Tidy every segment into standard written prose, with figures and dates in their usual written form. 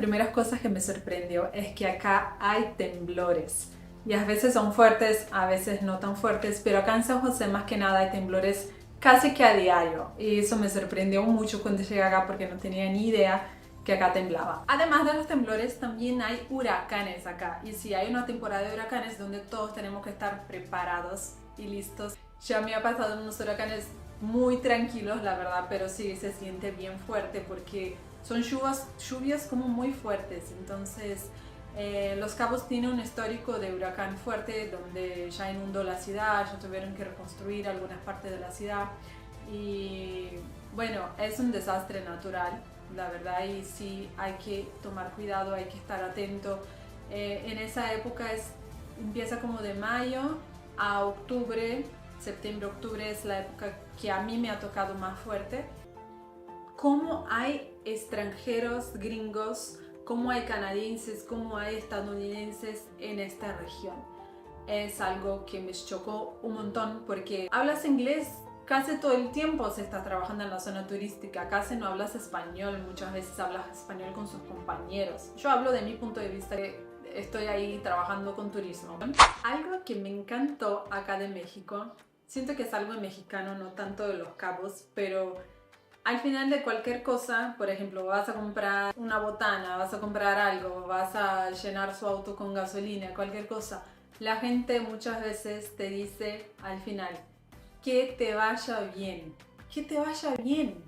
primeras cosas que me sorprendió es que acá hay temblores. Y a veces son fuertes, a veces no tan fuertes, pero acá en San José más que nada hay temblores casi que a diario. Y eso me sorprendió mucho cuando llegué acá porque no tenía ni idea que acá temblaba. Además de los temblores, también hay huracanes acá. Y sí, hay una temporada de huracanes donde todos tenemos que estar preparados y listos. Ya me ha pasado unos huracanes muy tranquilos, la verdad, pero sí se siente bien fuerte porque son lluvias como muy fuertes. Entonces, Los Cabos tiene un histórico de huracán fuerte donde ya inundó la ciudad, ya tuvieron que reconstruir algunas partes de la ciudad. Y bueno, es un desastre natural, la verdad, y sí hay que tomar cuidado, hay que estar atento. En esa época empieza como de mayo a octubre, septiembre-octubre es la época que a mí me ha tocado más fuerte. Cómo hay extranjeros gringos, cómo hay canadienses, cómo hay estadounidenses en esta región. Es algo que me chocó un montón porque hablas inglés casi todo el tiempo, se está trabajando en la zona turística, casi no hablas español, muchas veces hablas español con sus compañeros. Yo hablo de mi punto de vista, que estoy ahí trabajando con turismo. Algo que me encantó acá de México, siento que es algo mexicano, no tanto de Los Cabos, pero al final de cualquier cosa, por ejemplo, vas a comprar una botana, vas a comprar algo, vas a llenar su auto con gasolina, cualquier cosa, la gente muchas veces te dice al final, que te vaya bien, que te vaya bien,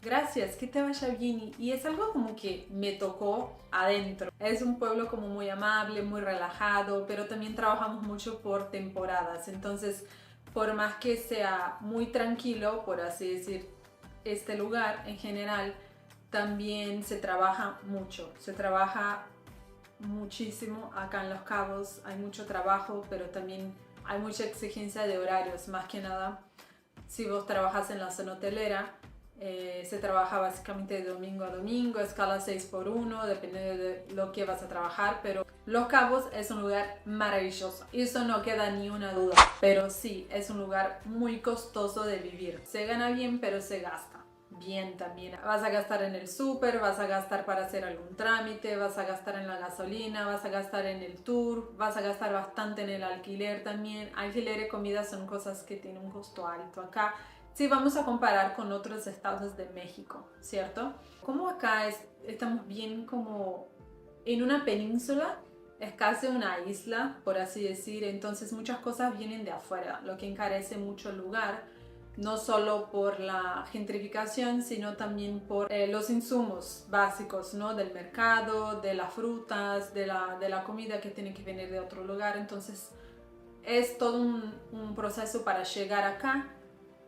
gracias, que te vaya bien. Y es algo como que me tocó adentro. Es un pueblo como muy amable, muy relajado, pero también trabajamos mucho por temporadas. Entonces, por más que sea muy tranquilo, por así decir, este lugar en general, también se trabaja mucho. Se trabaja muchísimo acá en Los Cabos. Hay mucho trabajo, pero también hay mucha exigencia de horarios, más que nada. Si vos trabajas en la zona hotelera, se trabaja básicamente de domingo a domingo, escala 6x1, depende de lo que vas a trabajar, pero Los Cabos es un lugar maravilloso, y eso no queda ni una duda, pero sí, es un lugar muy costoso de vivir. Se gana bien, pero se gasta bien también. Vas a gastar en el súper, vas a gastar para hacer algún trámite, vas a gastar en la gasolina, vas a gastar en el tour, vas a gastar bastante en el alquiler también. Alquiler y comida son cosas que tienen un costo alto acá. Si vamos a comparar con otros estados de México, ¿cierto? Como acá estamos bien como en una península, es casi una isla, por así decir, entonces muchas cosas vienen de afuera, lo que encarece mucho el lugar, no solo por la gentrificación, sino también por los insumos básicos, ¿no? Del mercado, de las frutas, de la comida que tiene que venir de otro lugar. Entonces es todo un proceso para llegar acá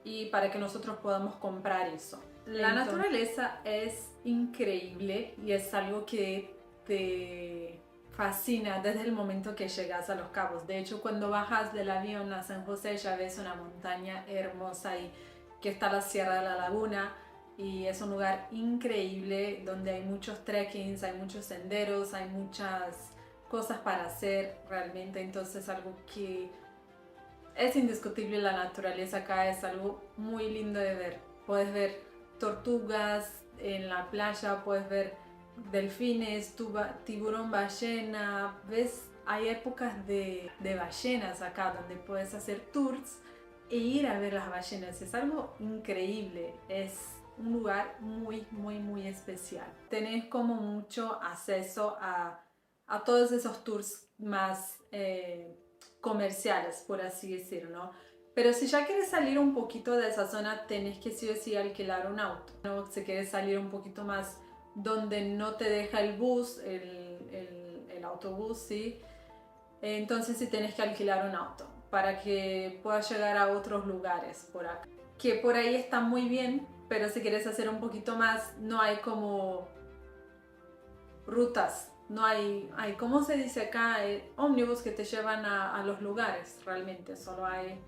y para que nosotros podamos comprar eso. La naturaleza es increíble y es algo que te fascina desde el momento que llegas a Los Cabos. De hecho, cuando bajas del avión a San José ya ves una montaña hermosa y que está la Sierra de la Laguna, y es un lugar increíble donde hay muchos trekkings, hay muchos senderos, hay muchas cosas para hacer realmente. Entonces algo que es indiscutible, la naturaleza acá es algo muy lindo de ver. Puedes ver tortugas en la playa, puedes ver delfines, tiburón ballena, ves, hay épocas de ballenas acá donde puedes hacer tours e ir a ver las ballenas. Es algo increíble, es un lugar muy, muy, muy especial. Tenés como mucho acceso a todos esos tours más comerciales, por así decirlo, ¿no? Pero si ya quieres salir un poquito de esa zona, tenés que sí o sí alquilar un auto, ¿no? Si quieres salir un poquito más donde no te deja el bus, el autobús, ¿sí? Entonces sí tenés que alquilar un auto para que puedas llegar a otros lugares por acá. Que por ahí está muy bien, pero si quieres hacer un poquito más, no hay como rutas, no hay ¿cómo se dice acá? Ómnibus que te llevan a los lugares, realmente solo hay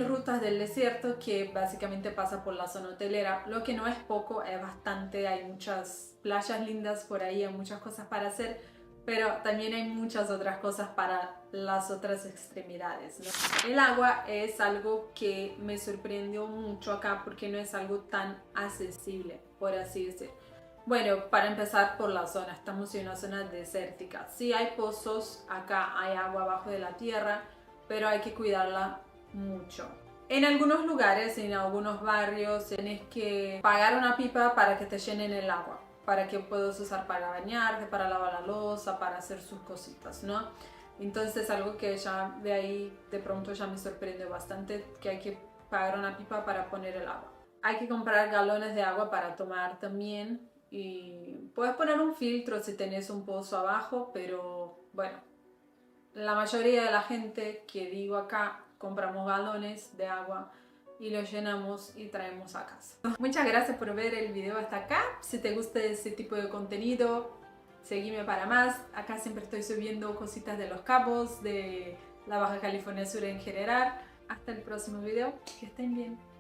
rutas del desierto que básicamente pasa por la zona hotelera, lo que no es poco, es bastante, hay muchas playas lindas por ahí, hay muchas cosas para hacer, pero también hay muchas otras cosas para las otras extremidades, ¿no? El agua es algo que me sorprendió mucho acá porque no es algo tan accesible, por así decirlo. Bueno, para empezar por la zona, estamos en una zona desértica. Sí hay pozos, acá hay agua abajo de la tierra, pero hay que cuidarla mucho. En algunos lugares, en algunos barrios, tienes que pagar una pipa para que te llenen el agua, para que puedas usar para bañarte, para lavar la loza, para hacer sus cositas, ¿no? Entonces algo que ya de ahí de pronto ya me sorprende bastante, que hay que pagar una pipa para poner el agua. Hay que comprar galones de agua para tomar también y puedes poner un filtro si tenés un pozo abajo, pero bueno, la mayoría de la gente que digo acá compramos galones de agua y los llenamos y traemos a casa. Muchas gracias por ver el video hasta acá. Si te gusta ese tipo de contenido, seguime para más. Acá siempre estoy subiendo cositas de Los Cabos, de la Baja California Sur en general. Hasta el próximo video. Que estén bien.